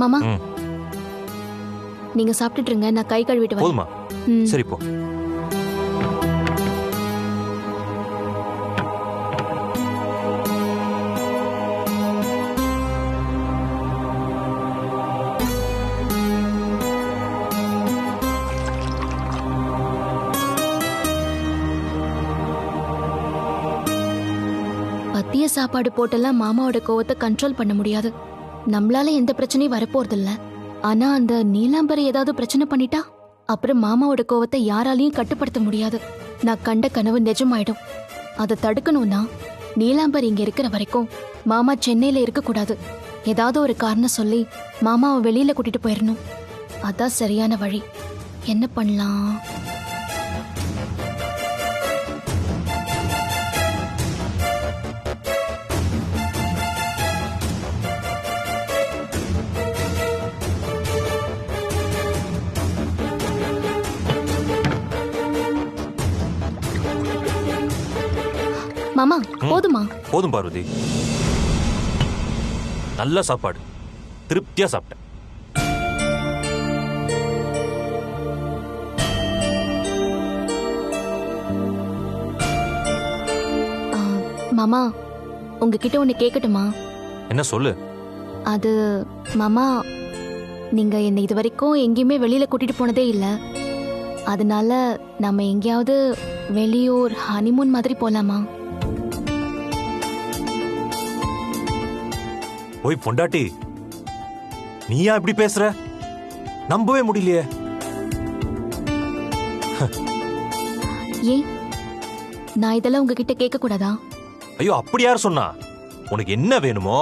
மாமா நீங்க சாப்பிட்டுட்டு இருங்க, நான் கை கழுவிட்டு வரேன். போதுமா? சரி போ. மதிய சாப்பாடு போட்டெல்லாம் மாமாவோட கோவத்தை கண்ட்ரோல் பண்ண முடியாது. நம்மளால எந்த பிரச்சனையும் வரப்போறது இல்ல. ஆனா அந்த நீலாம்பரி ஏதாவது பிரச்சனை பண்ணிட்டா அப்புறம் மாமாவோட கோவத்தை யாராலையும் கட்டுப்படுத்த முடியாது. நான் கண்ட கனவு நிஜமாயிடும். அதை தடுக்கணும்னா நீலாம்பரி இங்க இருக்கிற வரைக்கும் மாமா சென்னையில இருக்க கூடாது. ஏதாவது ஒரு காரணம் சொல்லி மாமாவை வெளியில கூட்டிட்டு போயிடணும். அதான் சரியான வழி. என்ன பண்ணலாம்? மாமா போதுமா? போதும் பார்வதி. நல்ல சாப்பாடு, திருப்தியா சாப்பிட்டேன். மாமா உங்ககிட்ட ஒண்ணு கேட்கட்டுமா? என்ன சொல்லு. அது மாமா, நீங்க என்னை இது வரைக்கும் எங்கேயுமே வெளியில கூட்டிட்டு போனதே இல்ல. அதனால நம்ம எங்கேயாவது வெளியூர் ஹனிமூன் மாதிரி போலாமா? ஓய் பொண்டாட்டி, நீயா இப்படி பேசுற? நம்பவே முடியலையே. ஏன் நான் இதெல்லாம் உங்ககிட்ட கேட்க கூடாதா? ஐயோ, அப்படி யார் சொன்னா? உனக்கு என்ன வேணுமோ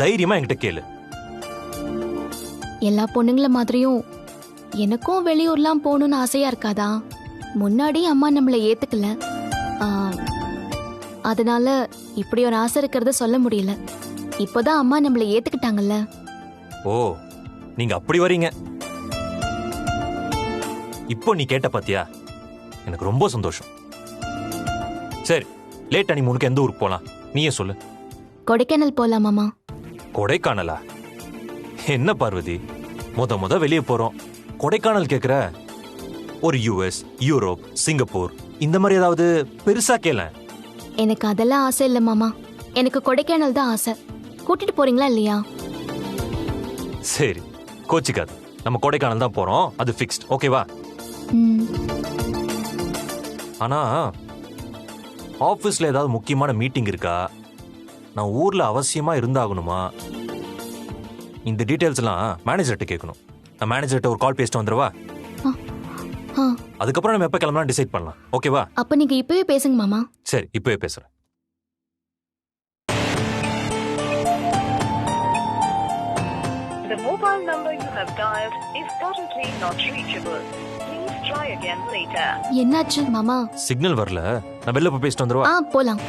தைரியமா என்கிட்ட கேளு. எல்லா பொண்ணுங்கள மாதிரியும் எனக்கும் வெளியூர்லாம் போகணும்னு ஆசையா இருக்காதா? முன்னாடி அம்மா நம்மளை ஏத்துக்கல, அதனால இப்படி ஒரு ஆசை இருக்கிறத சொல்ல முடியல. இப்போதான் அம்மா நம்மளை ஏத்துக்கிட்டாங்கல்ல. ஓ, நீங்க அப்படி வரீங்க. இப்போ நீ கேட்ட பாத்தியா, எனக்கு ரொம்ப சந்தோஷம். சரி, லேட் அனி உனக்கு எந்த ஊருக்கு போலாம்? நீயே சொல்லு. கொடைக்கானல் போலாமாமா? கொடைக்கானலா? என்ன பார்வதி, முத வெளியே போறோம், கொடைக்கானல் கேக்குற? ஒரு யுஎஸ், யூரோப், சிங்கப்பூர் இந்த மாதிரி ஏதாவது பெருசா கேள. எனக்கு அதெல்லாம் ஆசை இல்ல மாமா, எனக்கு கொடைக்கானல் தான் ஆசை. கூட்டிட்டு போறீங்களா இல்லையா? சரி, கோச்சிக்காது. நம்ம கொடைக்கானல் தான் போறோம், அது ஃபிக்ஸ்ட். ஓகேவா? ஆனா ஆபீஸ்ல ஏதாவது முக்கியமான மீட்டிங் இருக்கா? நான் ஊர்ல அவசியமா இருந்தாகணுமா? இந்த டீடைல்ஸ் எல்லாம் மேனேஜர்கிட்ட கேட்கணும். நான் மேனேஜர்கிட்ட ஒரு கால் பேசிட்டு வந்துடுவா. அதுக்கப்புறம் நம்ம எப்ப கிளம்பலாம் டிசைட் பண்ணலாம். ஓகேவா? அப்ப நீங்க இப்பவே பேசுங்க மாமா. சரி, இப்பவே பேசுறேன். The mobile number you have dialed is currently not reachable. Please try again later. என்னாச்சு மாமா? சிக்னல் வரல, நான் வெளில போய் பேசிட்டு வந்துடுவா. போலாம்.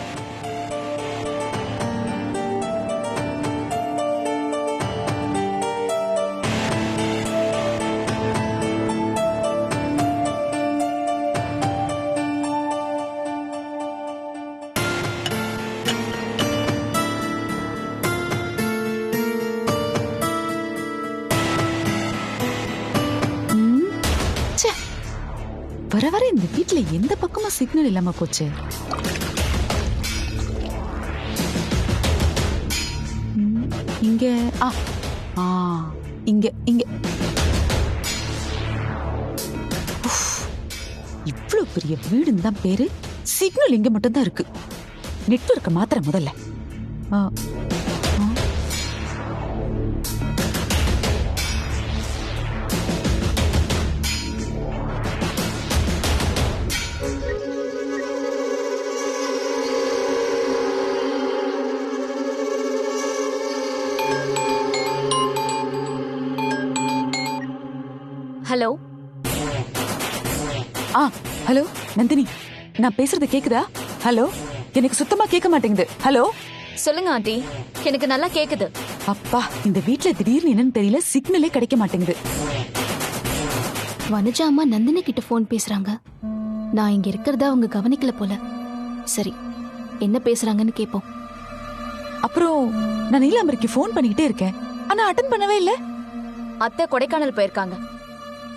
வர வர இந்த வீட்ல எந்த பக்கமா சிக்னல் இல்லாம போச்சு. இங்க இங்க இங்க இவ்வளவு பெரிய வீடுன்னு தான் பேரு, சிக்னல் இங்க மட்டும் தான் இருக்கு. நெட்வொர்க் மாத்திர முதல்ல. ஹலோ. ஹலோ நந்தினி, நான் பேசுறது கேக்குதா? ஹலோ, எனக்கு சுத்தமா கேட்க மாட்டேங்குது. ஹலோ சொல்லுங்க ஆண்டி, எனக்கு நல்லா கேக்குது. அப்பா, இந்த வீட்ல திடீர்னு என்னன்னு தெரியல, சிக்னலே கிடைக்க மாட்டேங்குது. வனஜா அம்மா நந்தினி கிட்ட போன் பேசுறாங்க. நான் இங்க இருக்கிறதா அவங்க கவனிக்கல போல. சரி, என்ன பேசுறாங்கன்னு கேப்போம். அப்புறம் நான் நீலாம்பரிக்கு போன் பண்ணிக்கிட்டே இருக்கேன், ஆனா அட்டன் பண்ணவே இல்ல. அத்தை கொடைக்கானல் போயிருக்காங்க.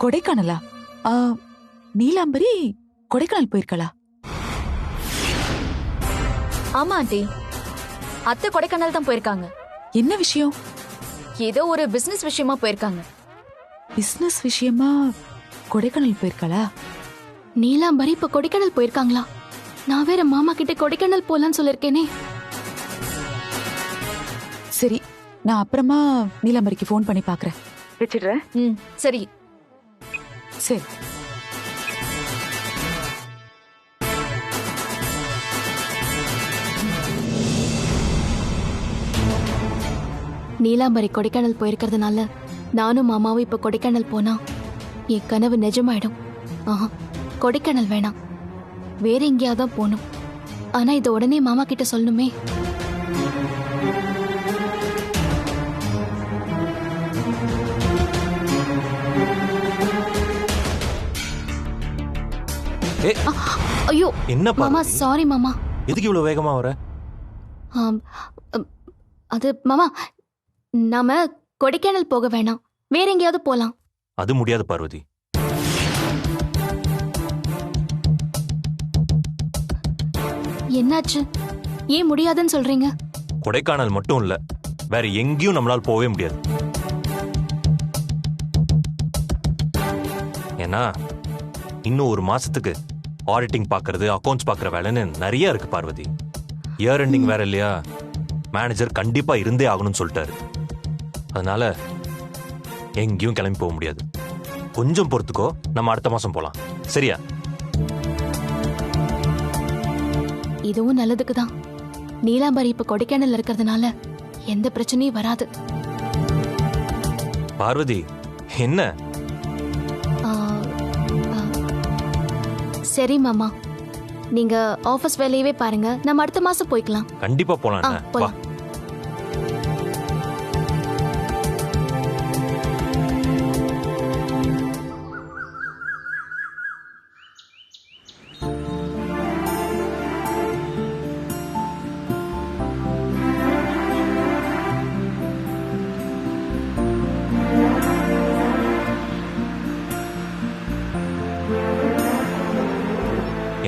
கொடைக்கானலா? ஆ, நீலாம்பரி கொடைக்கானல் போயிருக்கலா? ஆமா ஆண்டி, அத்தை கொடைக்கானல் தான் போயிருக்காங்க. என்ன விஷயம்? ஏதோ ஒரு பிசினஸ் விஷயமா போயிருக்காங்க. பிசினஸ் விஷயமா கொடைக்கானல் போயிருக்கலா? நீலாம்பரி இப்ப கொடைக்கானல் போயிருக்காங்களா? நான் வேற மாமா கிட்ட கொடைக்கானல் போலான்னு சொல்லிருக்கேனே. சரி, நான் அப்புறமா நீலாம்பரிக்கு ஃபோன் பண்ணி பாக்குறேன். வச்சிடுறேன். ம், சரி. சரி. நீலாம்பரி கொடைக்கானல் போயிருக்கிறதுனால நானும் மாமாவும் இப்ப கொடைக்கானல் போனா என் கனவு நிஜமாயிடும். ஆஹா, கொடைக்கானல் வேணாம், வேற எங்கேயாவது தான் போகணும். ஆனா இதை உடனே மாமா கிட்ட சொல்லணுமே. ஏய், ஐயோ என்ன மாமா, பார்வதி? சாரி மாமா. எதுக்கு இவ்வளவு வேகமா வர? ஆம், அது மாமா, நாம கொடைக்கானல் போக வேணாம், வேற எங்கேயாவது போலாம். அது முடியாது பார்வதி. என்னாச்சு? ஏன் முடியாதுன்னு சொல்றீங்க? கொடைக்கானல் மட்டும் இல்ல, வேற எங்கேயும் நம்மளால போகவே முடியாது. ஏன்னா இன்னும் ஒரு மாசத்துக்கு ஆடிட்டிங் பாக்குறது, அக்கவுண்ட்ஸ் பாக்குற வேலைன்னு நிறைய இருக்கு பார்வதி. இயர் எண்டிங் வேற இல்லையா? மேனேஜர் கண்டிப்பா இருந்தே ஆகணும்னு சொல்லிட்டாரு. அதனால எங்கேயும் கிளம்பி போக முடியாது. கொஞ்சம் பொறுத்துக்கோ, நம்ம அடுத்த மாசம் போலாம். சரியா? இதுவும் நல்லதுக்கு தான். நீலாம்பரி இப்ப கொடைக்கானல் இருக்கிறதுனால எந்த பிரச்சனையும் வராது. பார்வதி, என்ன? ஆ, ஆ. சரி மாமா, நீங்க ஆபீஸ் வேலையவே பாருங்க, நம்ம அடுத்த மாசம் போய்க்கலாம். கண்டிப்பா போலாம். ஆ, என்ன? வா. போலாம்.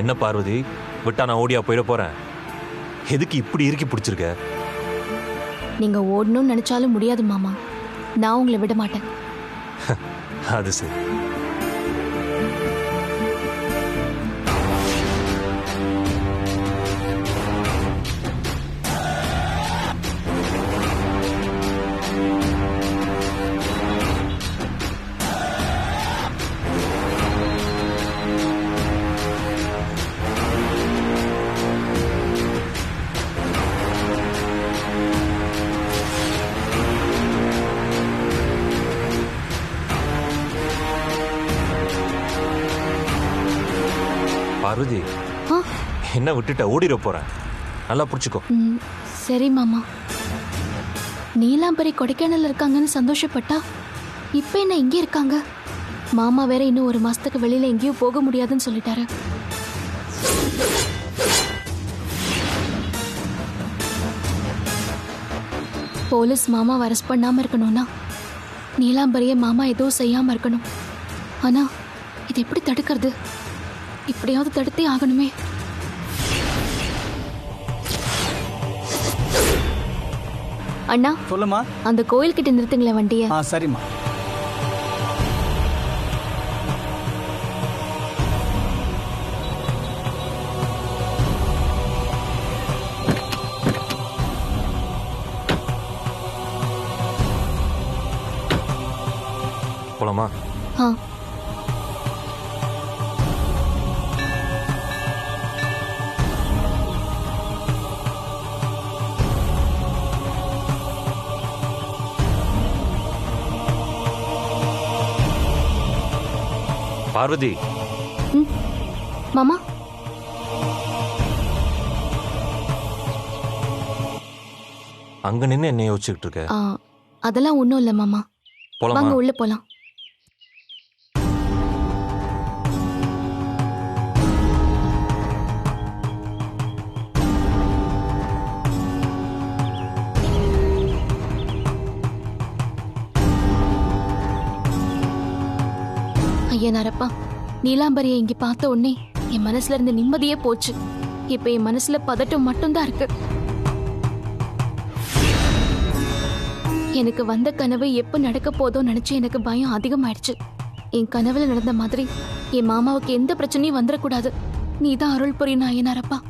என்ன பார்வதி, விட்டா நான் ஓடியா போயிட போறேன்? எதுக்கு இப்படி இறுக்கி பிடிச்சிருக்க? நீங்க ஓடணும்னு நினைச்சாலும் முடியாது மாமா, நான் உங்களை விட மாட்டேன். அது சரி. பார்வதி, ஆ, என்ன விட்டுட்ட ஓடிட போறேன். நல்லா புடிச்சுக்கோ. ம், சரி மாமா. நீலாம்பரி கொடைக்கானல் இருக்காங்கன்னு சந்தோஷப்பட்டா இப்ப என்ன இங்கே இருக்காங்க? மாமா வேற இன்னும் ஒரு மாசத்துக்கு வெளியில எங்கேயும் போக முடியாதுன்னு சொல்லிட்டாரு. போலீஸ் மாமா அரெஸ்ட் பண்ணாம இருக்கணும்னா நீலாம்பரிய மாமா எதுவும் செய்யாம இருக்கணும். ஆனா இது எப்படி தடுக்கிறது? இப்படியாவது தடுத்தே ஆகணுமே. அண்ணா, சொல்லுமா. அந்த கோயில் கிட்ட நிறுத்துங்களேன் வண்டிய. சரிம்மா. போலாமா? ஆ, பார்வதி, ம், மாமா. அங்க நின்னு என்ன யோசிச்சுக்கிட்டு இருக்க? ஆ, அதெல்லாம் ஒண்ணும் இல்ல மாமா. போலாமா? வாங்க உள்ள போலாம். ஐயனாரப்பா, நீலாம்பரியை இங்க பார்த்த உடனே என் மனசுல இருந்த நிம்மதியே போச்சு. இப்ப என் மனசுல பதட்டம் மட்டும்தான் இருக்கு. எனக்கு வந்த கனவு எப்ப நடக்க போதோ நினைச்சு எனக்கு பயம் அதிகமாயிடுச்சு. என் கனவுல நடந்த மாதிரி என் மாமாவுக்கு எந்த பிரச்சனையும் வந்துடக்கூடாது. நீதான் அருள் புரியணும் ஐயனாரப்பா.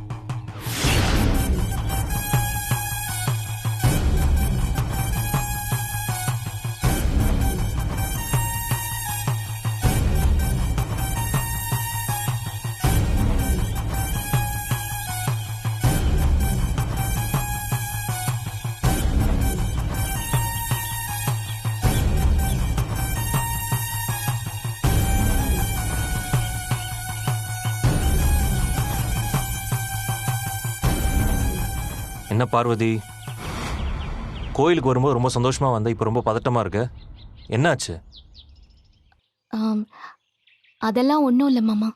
என்ன பார்வதி, கோயிலுக்கு வரும்போது ரொம்ப சந்தோஷமா வந்த, இப்ப ரொம்ப பதட்டமா இருக்கு. என்னாச்சு? அதெல்லாம் ஒன்றும் இல்லை மாமா.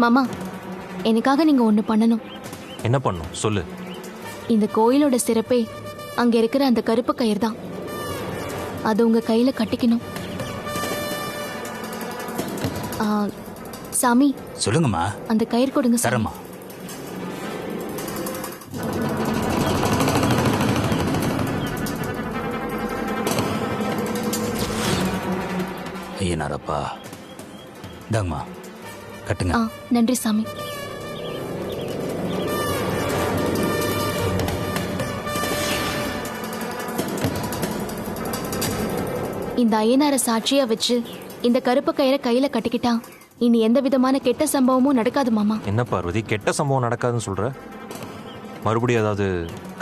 மாமா, எனக்காக நீங்க ஒன்று பண்ணணும். என்ன பண்ணும் சொல்லு. இந்த கோயிலோட சிறப்பே அங்க இருக்கிற அந்த கருப்பு கயிறு தான். அது உங்க கையில கட்டிக்கணும். சாமி, சொல்லுங்கம்மா. அந்த கயிறு கொடுங்க சாமி. தரமா. ஐயனாரப்பா, இந்தாங்கம்மா, கட்டுங்க. நன்றி சாமி. இந்த ஐயனார சாட்சியா வச்சு இந்த கருப்பு கயிறை கையில கட்டிக்கிட்டா இனி எந்த விதமான கெட்ட சம்பவமும் நடக்காது மாமா. என்ன பார்வதி, கெட்ட சம்பவம் நடக்காதுன்னு சொல்ற? மறுபடியும் ஏதாவது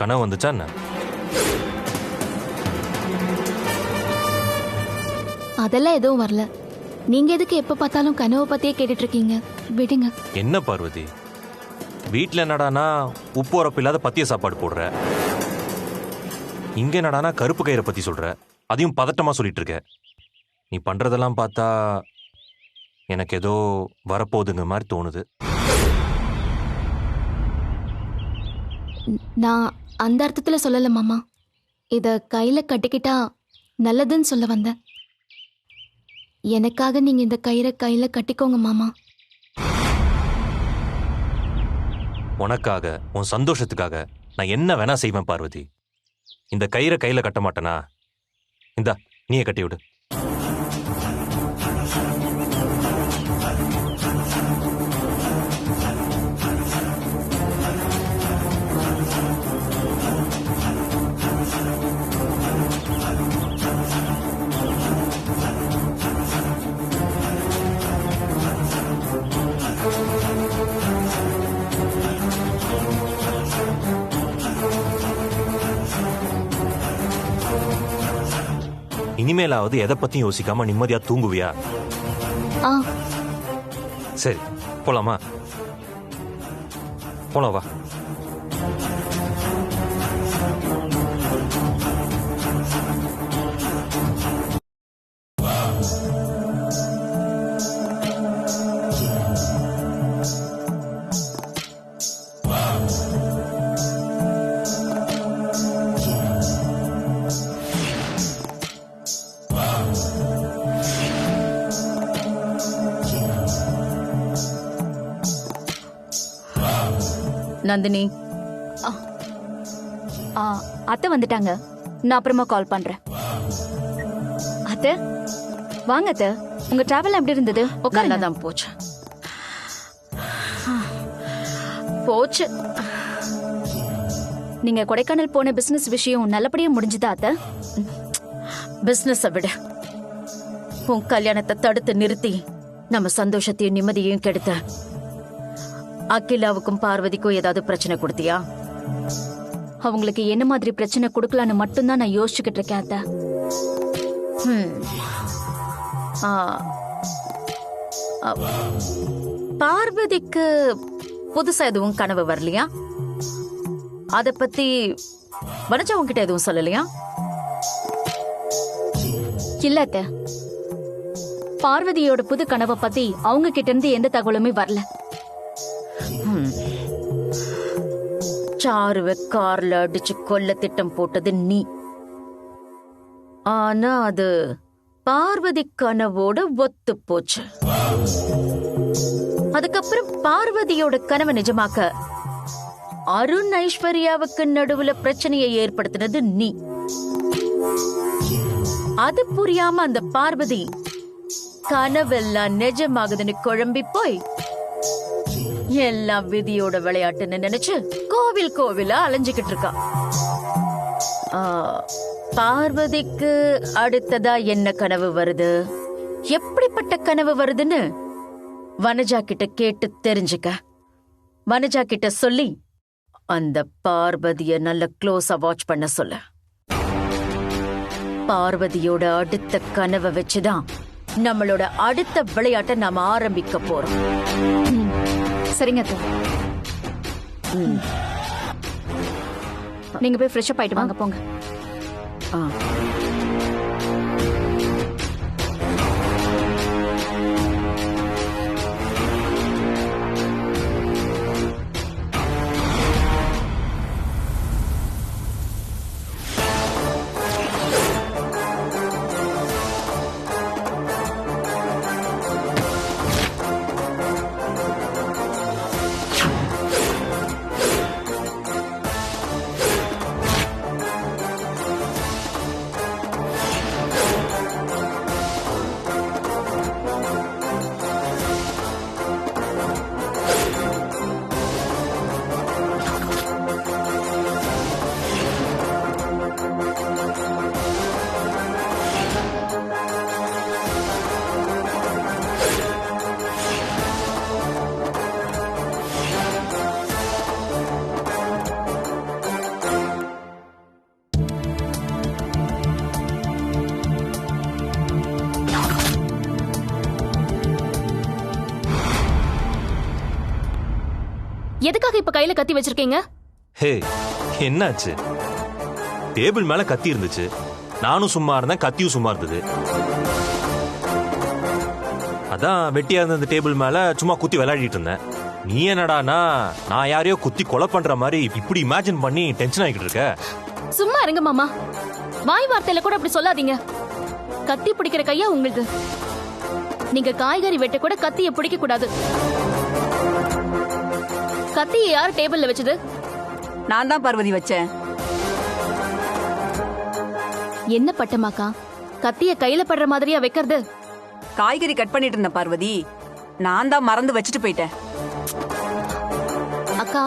கனவு வந்துச்சா என்ன? அதெல்லாம் எதுவும் வரல. நீங்க எதுக்கு எப்ப பார்த்தாலும் கனவை பத்தியே கேட்டுட்டு இருக்கீங்க? விடுங்க. என்ன பார்வதி, வீட்டுல என்னடானா உப்பு உரப்பு இல்லாத பத்திய சாப்பாடு போடுற, இங்க என்னடானா கருப்பு கயிறை பத்தி சொல்ற, அதையும் பதட்டமா சொல்லிட்டு இருக்க. நீ பண்றதெல்லாம் பார்த்தா எனக்கு ஏதோ வரப்போகுதுங்க மாதிரி தோணுது. நான் அந்த அர்த்தத்துல சொல்லல மாமா. இத கையில கட்டிக்கிட்டா நல்லதுன்னு சொல்ல வந்தேன். எனக்காக நீங்க இந்த கயிறை கையில கட்டிக்கோங்க மாமா. உனக்காக, உன் சந்தோஷத்துக்காக நான் என்ன வேணா செய்வேன் பார்வதி. இந்த கயிறை கையில கட்ட மாட்டேனா? இந்தா, நீயே கட்டி விடு. இனிமேலாவது எதை பத்தியும் யோசிக்காம நிம்மதியா தூங்குவியா? சரி, போலாமா? போலாம், வா. நந்தினி, அத்தை வந்துட்டாங்க. நான் அப்புறமா கால் பண்றேன். அத்தை வாங்க. அத்தை, உங்க டிராவல் எப்படி இருந்தது? நல்லா தான் போச்சு. போச்சு. நீங்க கொடைக்கானல் போன பிசினஸ் விஷயம் நல்லபடியா முடிஞ்சுதா அத்தை? பிசினஸ் விட உன் கல்யாணத்தை தடுத்து நிறுத்தி நம்ம சந்தோஷத்தையும் நிம்மதியையும் கெடுத்த அகிலாவுக்கும் பார்வதிக்கும் ஏதாவது பிரச்சனை கொடுத்தியா? அவங்களுக்கு என்ன மாதிரி பிரச்சனை கொடுக்கலான்னு மட்டும்தான் நான் யோசிச்சுக்கிட்டு இருக்கேன் அத்தை. பார்வதிக்கு புதுசா எதுவும் கனவு வரலையா? அத பத்தி வனஜா உன்கிட்ட எதுவும் சொல்லலையா? இல்ல அத்தை, பார்வதியோட புது கனவை பத்தி அவங்க கிட்ட இருந்து எந்த தகவலுமே வரல. சாருவ கார்ல அடிச்சு கொல்ல திட்டம் போட்டது நீ. ஆனா அது பார்வதி கனவோட ஒத்து போச்சு. அதுக்கப்புறம் பார்வதியோட கனவை நிஜமாக்க அருண் ஐஸ்வர்யாவுக்கு நடுவுல பிரச்சனையை ஏற்படுத்தினது நீ. அது புரியாம அந்த பார்வதி கனவெல்லாம் நிஜமாகுதுன்னு குழம்பி போய் எல்லாம் விதியோட விளையாட்டுன்னு நினைச்சு கோவில் கோவிலா அலைஞ்சுக்கிட்டு இருக்கா. பார்வதிக்கு அடுத்ததா என்ன கனவு வருது, எப்படிப்பட்ட கனவு வருதுன்னு வனஜா கிட்ட கேட்டு தெரிஞ்சுக்க. வனஜா கிட்ட சொல்லி அந்த பார்வதிய நல்ல க்ளோஸா வாட்ச் பண்ண சொல்ல. பார்வதியோட அடுத்த கனவை வச்சுதான் நம்மளோட அடுத்த விளையாட்டை நாம ஆரம்பிக்க போறோம். சரிங்க அத்தை. நீங்க போய் ஃப்ரெஷ் அப் ஆயிட்டு வாங்க, போங்க. ஆ. எதுக்காக இப்ப கையில கத்தி வச்சிருக்கீங்க? ஹே, என்னாச்சு? டேபிள் மேல கத்தி இருந்துச்சு, நானும் சும்மா இருந்தேன், கத்தியும் சும்மா இருந்தது. அதான் வெட்டியா இருந்த அந்த டேபிள் மேல சும்மா குத்தி விளையாடிட்டு இருந்தேன். நீ என்னடானா நான் யாரையோ குத்தி கொலை பண்ற மாதிரி இப்படி இமேஜின் பண்ணி டென்ஷன் ஆகிட்டு இருக்க. சும்மா இருங்க மாமா, வாய் வார்த்தையில கூட அப்படி சொல்லாதீங்க. கத்தி பிடிக்கிற கையா உங்களுக்கு? நீங்க காய்கறி வெட்ட கூட கத்திய பிடிக்க கூடாது. கத்தியை யார் டேபிள்ல வச்சது? நான் தான் பார்வதி வச்சேன். என்ன பட்டமாக்கா, கத்திய கையில படுற மாதிரியா வைக்கிறது? காய்கறி கட் பண்ணிட்டு இருந்த பார்வதி, நான் தான் மறந்து வச்சுட்டு போயிட்டேன். அக்கா,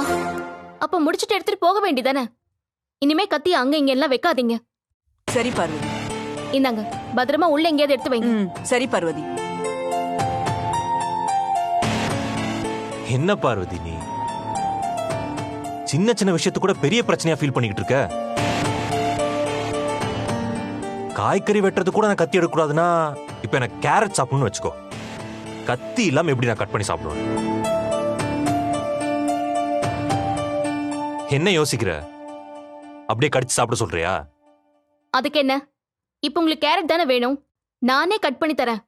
அப்ப முடிச்சிட்டு எடுத்துட்டு போக வேண்டியதானே? இனிமே கத்திய அங்க இங்க எல்லாம் வைக்காதீங்க. சரி பார்வதி. இந்தாங்க, பத்திரமா உள்ள எங்கேயாவது எடுத்து வைங்க. சரி பார்வதி. என்ன பார்வதி நீ சின்ன சின்ன விஷயத்து கூட பெரிய பிரச்சனையா ஃபீல் பண்ணிக்கிட்டு இருக்க? காய்கறி வெட்டுறது கூட நான் கத்தி எடுக்கக்கூடாதுன்னா இப்ப எனக்கு கேரட் சாப்பிடணும்னு வச்சுக்கோ. கத்தி இல்லாம எப்படி நான் கட் பண்ணி சாப்பிடுவேன்? என்ன யோசிக்கிற? அப்படியே கடிச்சு சாப்பிட சொல்றியா? அதுக்கு என்ன, இப்ப உங்களுக்கு கேரட் தானே வேணும், நானே கட் பண்ணி தரேன்.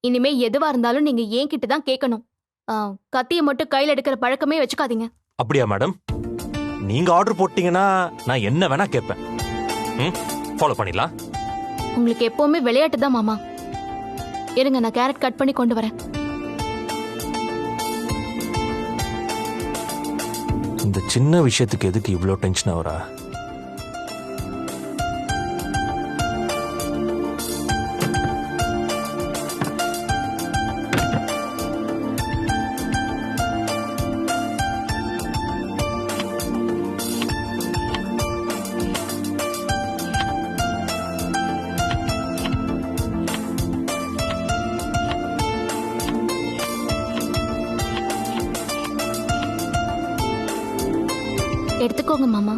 இனிமே எதுவா இருந்தாலும் நீங்க என்கிட்ட தான் கேட்கணும். கத்தியை மட்டும் கையில எடுக்கிற பழக்கமே வச்சுக்காதீங்க. அப்படியா மேடம்? நீங்க ஆர்டர் போட்டீங்கன்னா நான் என்ன வேணா கேட்பேன். ஃபாலோ பண்ணிடலாம். உங்களுக்கு எப்பவுமே விளையாட்டு தான் மாமா. இருங்க, நான் கேரட் கட் பண்ணி கொண்டு வரேன். இந்த சின்ன விஷயத்துக்கு எதுக்கு இவ்வளோ டென்ஷன் ஆகுறா? எடுத்துக்கோங்க மாமா.